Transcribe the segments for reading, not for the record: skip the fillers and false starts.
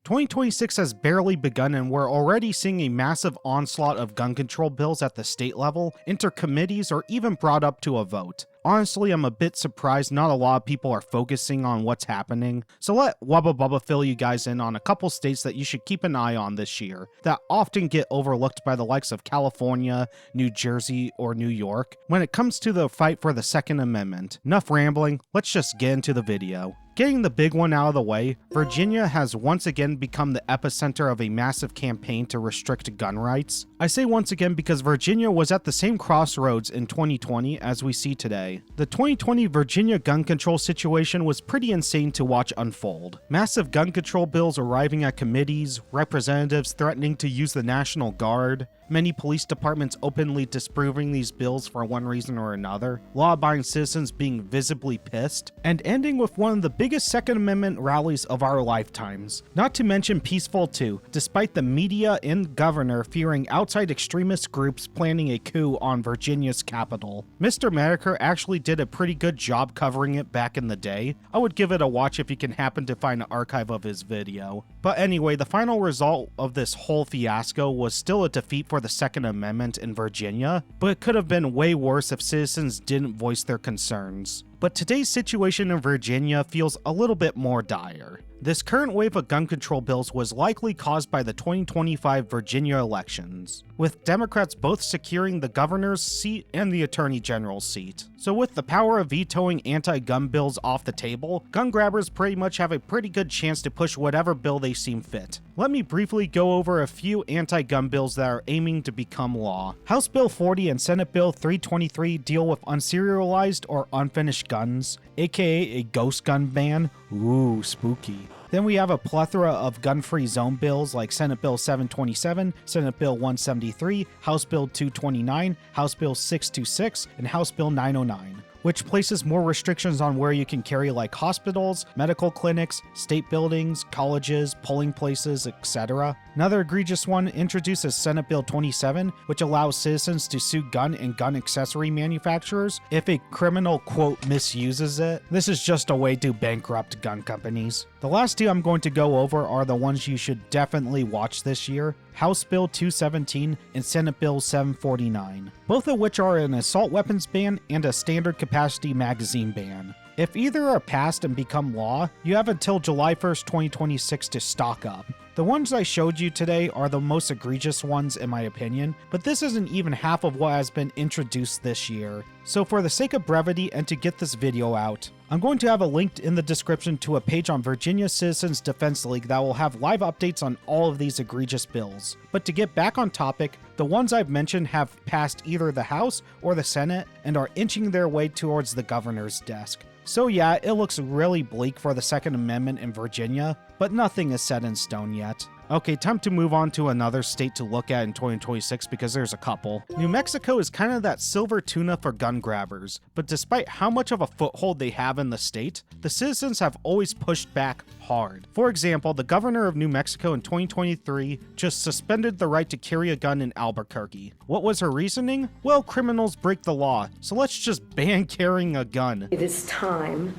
2026 has barely begun and we're already seeing a massive onslaught of gun control bills at the state level, enter committees, or even brought up to a vote. Honestly, I'm a bit surprised not a lot of people are focusing on what's happening, so let Wubba Bubba fill you guys in on a couple states that you should keep an eye on this year, that often get overlooked by the likes of California, New Jersey, or New York, when it comes to the fight for the Second Amendment. Enough rambling, let's just get into the video. Getting the big one out of the way, Virginia has once again become the epicenter of a massive campaign to restrict gun rights. I say once again because Virginia was at the same crossroads in 2020 as we see today. The 2020 Virginia gun control situation was pretty insane to watch unfold. Massive gun control bills arriving at committees, representatives threatening to use the National Guard, many police departments openly disapproving these bills for one reason or another, law-abiding citizens being visibly pissed, and ending with one of the biggest Second Amendment rallies of our lifetimes. Not to mention peaceful too, despite the media and governor fearing outside extremist groups planning a coup on Virginia's capital. Mr. Medicare actually did a pretty good job covering it back in the day. I would give it a watch if you can happen to find an archive of his video. But anyway, the final result of this whole fiasco was still a defeat for the Second Amendment in Virginia, but it could have been way worse if citizens didn't voice their concerns. But today's situation in Virginia feels a little bit more dire. This current wave of gun control bills was likely caused by the 2025 Virginia elections, with Democrats both securing the governor's seat and the attorney general's seat. So with the power of vetoing anti-gun bills off the table, gun grabbers pretty much have a pretty good chance to push whatever bill they seem fit. Let me briefly go over a few anti-gun bills that are aiming to become law. House Bill 40 and Senate Bill 323 deal with unserialized or unfinished guns, aka a ghost gun ban. Ooh, spooky. Then we have a plethora of gun-free zone bills like Senate Bill 727, Senate Bill 173, House Bill 229, House Bill 626, and House Bill 909, which places more restrictions on where you can carry like hospitals, medical clinics, state buildings, colleges, polling places, etc. Another egregious one introduces Senate Bill 27, which allows citizens to sue gun and gun accessory manufacturers if a criminal, quote, misuses it. This is just a way to bankrupt gun companies. The last two I'm going to go over are the ones you should definitely watch this year: House Bill 217 and Senate Bill 749, both of which are an assault weapons ban and a standard capacity magazine ban. If either are passed and become law, you have until July 1st, 2026 to stock up. The ones I showed you today are the most egregious ones in my opinion, but this isn't even half of what has been introduced this year. So for the sake of brevity and to get this video out, I'm going to have a link in the description to a page on Virginia Citizens Defense League that will have live updates on all of these egregious bills. But to get back on topic, the ones I've mentioned have passed either the House or the Senate and are inching their way towards the governor's desk. So yeah, it looks really bleak for the Second Amendment in Virginia, but nothing is set in stone yet. Okay, time to move on to another state to look at in 2026 because there's a couple. New Mexico is kind of that silver tuna for gun grabbers, but despite how much of a foothold they have in the state, the citizens have always pushed back hard. For example, the governor of New Mexico in 2023 just suspended the right to carry a gun in Albuquerque. What was her reasoning? Well, criminals break the law, so let's just ban carrying a gun. It is time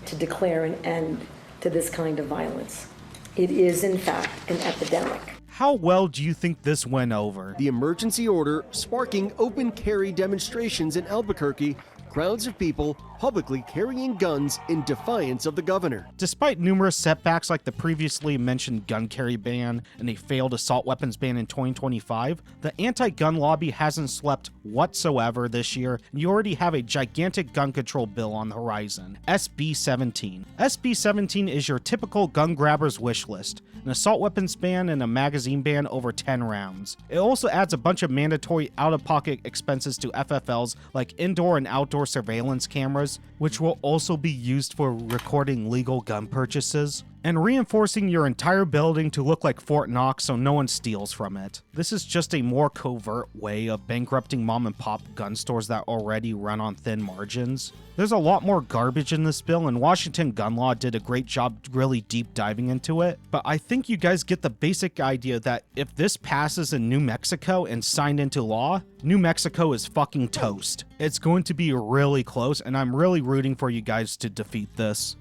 to declare an end to this kind of violence. It is, in fact, an epidemic. How well do you think this went over? The emergency order sparking open carry demonstrations in Albuquerque, crowds of people publicly carrying guns in defiance of the governor. Despite numerous setbacks like the previously mentioned gun carry ban and a failed assault weapons ban in 2025, the anti-gun lobby hasn't slept whatsoever this year, and you already have a gigantic gun control bill on the horizon, SB 17. SB 17 is your typical gun grabber's wish list: an assault weapons ban and a magazine ban over 10 rounds. It also adds a bunch of mandatory out-of-pocket expenses to FFLs like indoor and outdoor surveillance cameras, which will also be used for recording legal gun purchases, and reinforcing your entire building to look like Fort Knox so no one steals from it. This is just a more covert way of bankrupting mom and pop gun stores that already run on thin margins. There's a lot more garbage in this bill, and Washington Gun Law did a great job really deep diving into it, but I think you guys get the basic idea that if this passes in New Mexico and signed into law, New Mexico is fucking toast. It's going to be really close, and I'm really rooting for you guys to defeat this.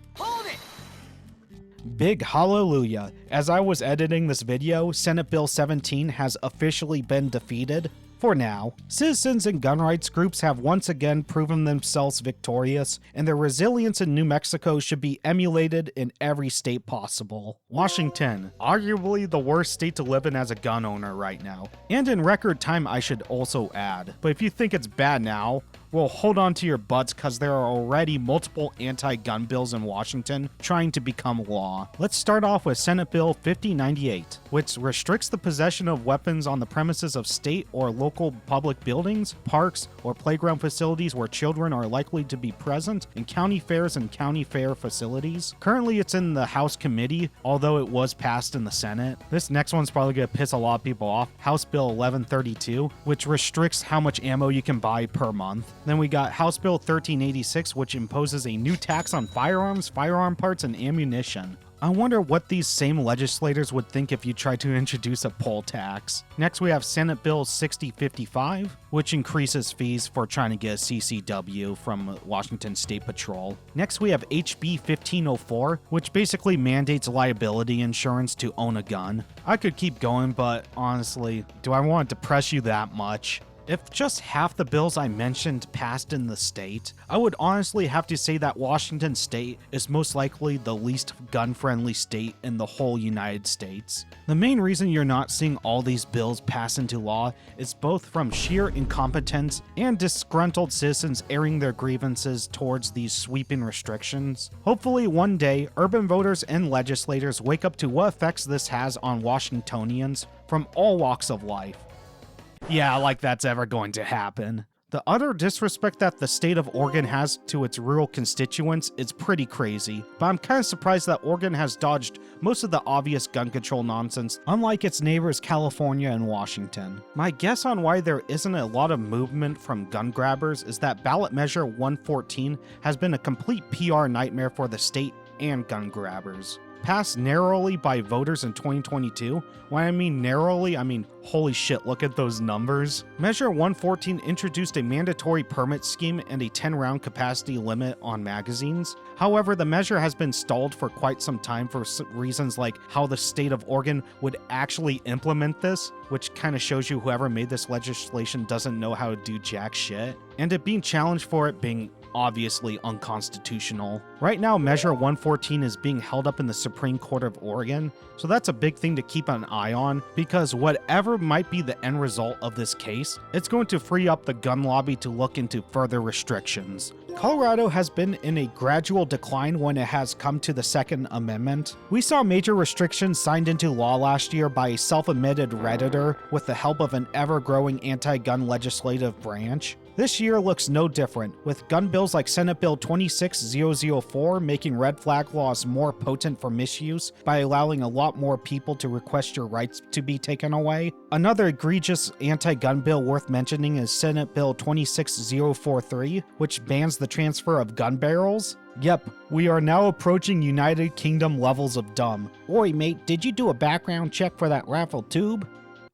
Big hallelujah. As I was editing this video, Senate Bill 17 has officially been defeated. For now, citizens and gun rights groups have once again proven themselves victorious, and their resilience in New Mexico should be emulated in every state possible. Washington, arguably the worst state to live in as a gun owner right now. And in record time, I should also add. But if you think it's bad now, well, hold on to your butts because there are already multiple anti-gun bills in Washington trying to become law. Let's start off with Senate Bill 5098, which restricts the possession of weapons on the premises of state or local public buildings, parks, or playground facilities where children are likely to be present, and county fairs and county fair facilities. Currently, it's in the House committee, although it was passed in the Senate. This next one's probably going to piss a lot of people off. House Bill 1132, which restricts how much ammo you can buy per month. Then we got House Bill 1386, which imposes a new tax on firearms, firearm parts, and ammunition. I wonder what these same legislators would think if you tried to introduce a poll tax. Next, we have Senate Bill 6055, which increases fees for trying to get a CCW from Washington State Patrol. Next, we have HB 1504, which basically mandates liability insurance to own a gun. I could keep going, but honestly, do I want to depress you that much? If just half the bills I mentioned passed in the state, I would honestly have to say that Washington State is most likely the least gun-friendly state in the whole United States. The main reason you're not seeing all these bills pass into law is both from sheer incompetence and disgruntled citizens airing their grievances towards these sweeping restrictions. Hopefully one day, urban voters and legislators wake up to what effects this has on Washingtonians from all walks of life. Yeah, like that's ever going to happen. The utter disrespect that the state of Oregon has to its rural constituents is pretty crazy, but I'm kind of surprised that Oregon has dodged most of the obvious gun control nonsense, unlike its neighbors California and Washington. My guess on why there isn't a lot of movement from gun grabbers is that ballot measure 114 has been a complete PR nightmare for the state and gun grabbers. Passed narrowly by voters in 2022. When I mean narrowly, I mean holy shit, look at those numbers. Measure 114 introduced a mandatory permit scheme and a 10-round capacity limit on magazines. However, the measure has been stalled for quite some time for reasons like how the state of Oregon would actually implement this, which kind of shows you whoever made this legislation doesn't know how to do jack shit, and it being challenged for it being obviously unconstitutional. Right now, Measure 114 is being held up in the Supreme Court of Oregon, so that's a big thing to keep an eye on, because whatever might be the end result of this case, it's going to free up the gun lobby to look into further restrictions. Colorado has been in a gradual decline when it has come to the Second Amendment. We saw major restrictions signed into law last year by a self-admitted Redditor with the help of an ever-growing anti-gun legislative branch. This year looks no different, with gun bills like Senate Bill 26004 making red flag laws more potent for misuse by allowing a lot more people to request your rights to be taken away. Another egregious anti-gun bill worth mentioning is Senate Bill 26043, which bans the transfer of gun barrels. Yep, we are now approaching United Kingdom levels of dumb. Oi mate, did you do a background check for that raffle tube?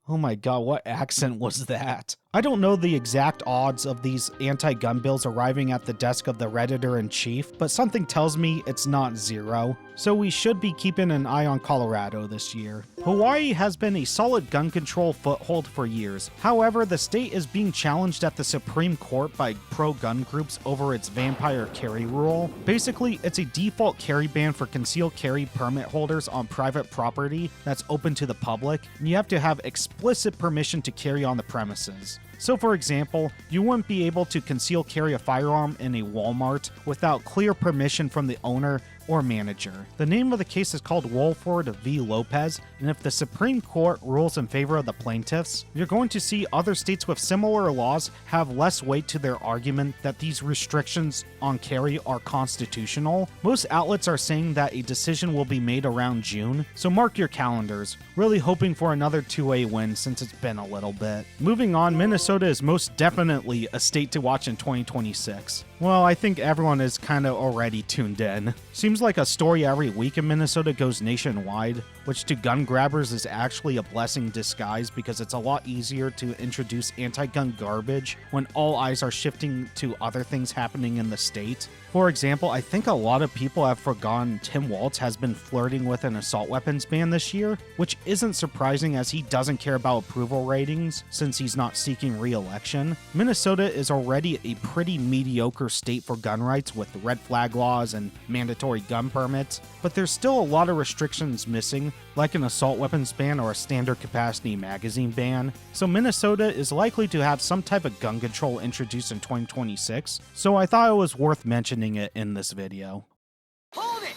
Oh my god, what accent was that? I don't know the exact odds of these anti-gun bills arriving at the desk of the Redditor-in-Chief, but something tells me it's not zero. So we should be keeping an eye on Colorado this year. Hawaii has been a solid gun control foothold for years. However, the state is being challenged at the Supreme Court by pro-gun groups over its vampire carry rule. Basically, it's a default carry ban for concealed carry permit holders on private property that's open to the public, and you have to have explicit permission to carry on the premises. So for example, you wouldn't be able to conceal carry a firearm in a Walmart without clear permission from the owner or manager. The name of the case is called Wolford v. Lopez, and if the Supreme Court rules in favor of the plaintiffs, you're going to see other states with similar laws have less weight to their argument that these restrictions on carry are constitutional. Most outlets are saying that a decision will be made around June, so mark your calendars. Really hoping for another 2A win since it's been a little bit. Moving on, Minnesota is most definitely a state to watch in 2026. Well, I think everyone is kind of already tuned in. Seems like a story every week in Minnesota goes nationwide. which to gun grabbers is actually a blessing in disguise because it's a lot easier to introduce anti-gun garbage when all eyes are shifting to other things happening in the state. For example, I think a lot of people have forgotten Tim Walz has been flirting with an assault weapons ban this year, which isn't surprising as he doesn't care about approval ratings since he's not seeking re-election. Minnesota is already a pretty mediocre state for gun rights with red flag laws and mandatory gun permits, but there's still a lot of restrictions missing, like an assault weapons ban or a standard capacity magazine ban. So Minnesota is likely to have some type of gun control introduced in 2026, so I thought it was worth mentioning it in this video. Hold it!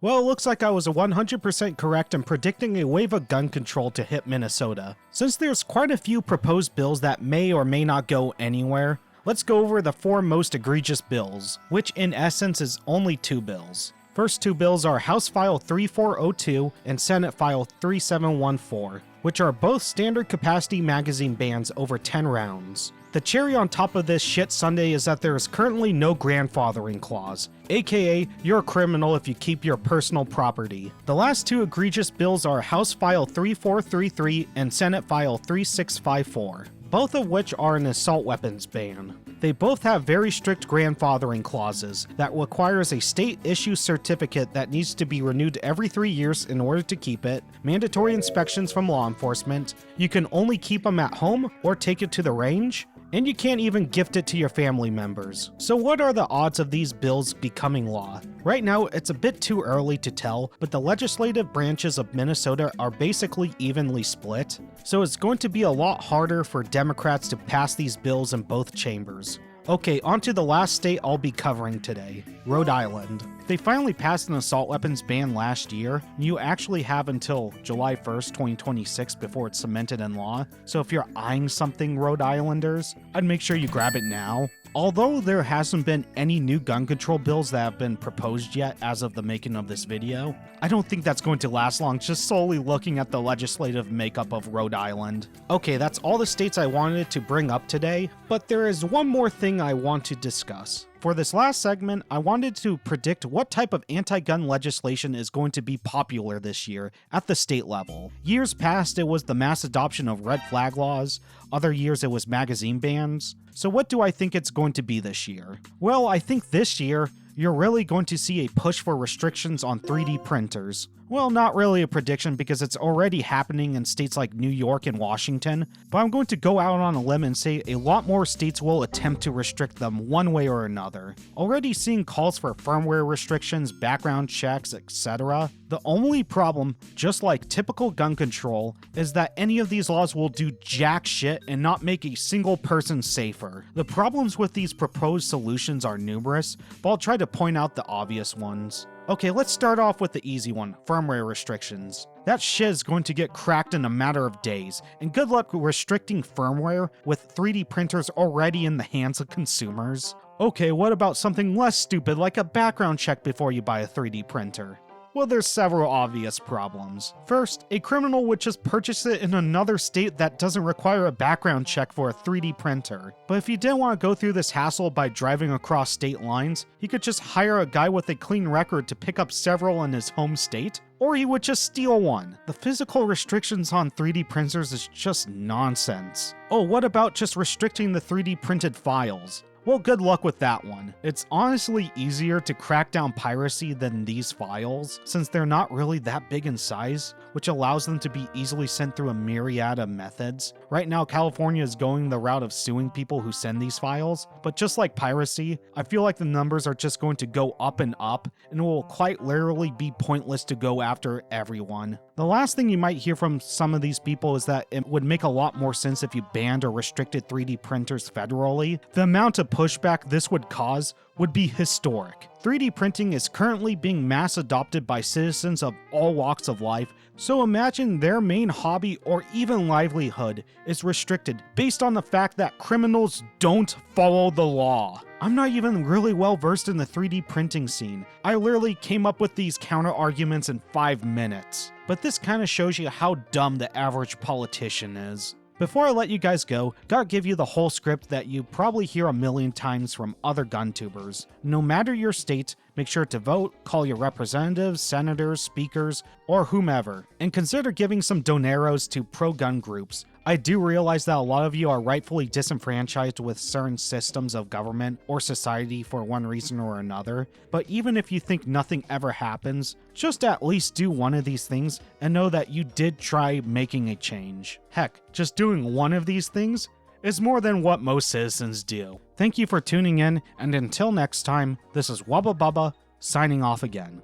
Well, it looks like I was 100% correct in predicting a wave of gun control to hit Minnesota. Since there's quite a few proposed bills that may or may not go anywhere, let's go over the 4 most egregious bills, which in essence is only 2 bills. First 2 bills are House File 3402 and Senate File 3714, which are both standard capacity magazine bans over 10 rounds. The cherry on top of this shit sundae is that there is currently no grandfathering clause, aka you're a criminal if you keep your personal property. The last 2 egregious bills are House File 3433 and Senate File 3654, both of which are an assault weapons ban. They both have very strict grandfathering clauses that requires a state issue certificate that needs to be renewed every 3 years in order to keep it, mandatory inspections from law enforcement, you can only keep them at home or take it to the range, and you can't even gift it to your family members. So what are the odds of these bills becoming law? Right now, it's a bit too early to tell, but the legislative branches of Minnesota are basically evenly split, so it's going to be a lot harder for Democrats to pass these bills in both chambers. Okay, on to the last state I'll be covering today, Rhode Island. They finally passed an assault weapons ban last year. You actually have until July 1st, 2026 before it's cemented in law, so if you're eyeing something, Rhode Islanders, I'd make sure you grab it now. Although there hasn't been any new gun control bills that have been proposed yet as of the making of this video, I don't think that's going to last long just solely looking at the legislative makeup of Rhode Island. Okay, that's all the states I wanted to bring up today, but there is one more thing I want to discuss. For this last segment, I wanted to predict what type of anti-gun legislation is going to be popular this year at the state level. Years past, it was the mass adoption of red flag laws. Other years, it was magazine bans. So what do I think it's going to be this year? Well, I think this year, you're really going to see a push for restrictions on 3D printers. Well, not really a prediction because it's already happening in states like New York and Washington, but I'm going to go out on a limb and say a lot more states will attempt to restrict them one way or another. Already seeing calls for firmware restrictions, background checks, etc. The only problem, just like typical gun control, is that any of these laws will do jack shit and not make a single person safer. The problems with these proposed solutions are numerous, but I'll try to point out the obvious ones. Okay, let's start off with the easy one, firmware restrictions. That shit is going to get cracked in a matter of days, and good luck restricting firmware with 3D printers already in the hands of consumers. Okay, what about something less stupid like a background check before you buy a 3D printer? Well, there's several obvious problems. First, a criminal would just purchase it in another state that doesn't require a background check for a 3D printer. But if he didn't want to go through this hassle by driving across state lines, he could just hire a guy with a clean record to pick up several in his home state, or he would just steal one. The physical restrictions on 3D printers is just nonsense. Oh, what about just restricting the 3D printed files? Well, good luck with that one. It's honestly easier to crack down piracy than these files, since they're not really that big in size, which allows them to be easily sent through a myriad of methods. Right now, California is going the route of suing people who send these files, but just like piracy, I feel like the numbers are just going to go up, and it will quite literally be pointless to go after everyone. The last thing you might hear from some of these people is that it would make a lot more sense if you banned or restricted 3D printers federally. The amount of pushback this would cause would be historic. 3D printing is currently being mass adopted by citizens of all walks of life, so imagine their main hobby or even livelihood is restricted based on the fact that criminals don't follow the law. I'm not even really well versed in the 3D printing scene. I literally came up with these counter arguments in 5 minutes. But this kind of shows you how dumb the average politician is. Before I let you guys go, gotta give you the whole script that you probably hear a million times from other gun tubers. No matter your state, make sure to vote, call your representatives, senators, speakers, or whomever, and consider giving some doneros to pro-gun groups. I do realize that a lot of you are rightfully disenfranchised with certain systems of government or society for one reason or another, but even if you think nothing ever happens, just at least do one of these things and know that you did try making a change. Heck, just doing one of these things is more than what most citizens do. Thank you for tuning in, and until next time, this is Wubba Bubba, signing off again.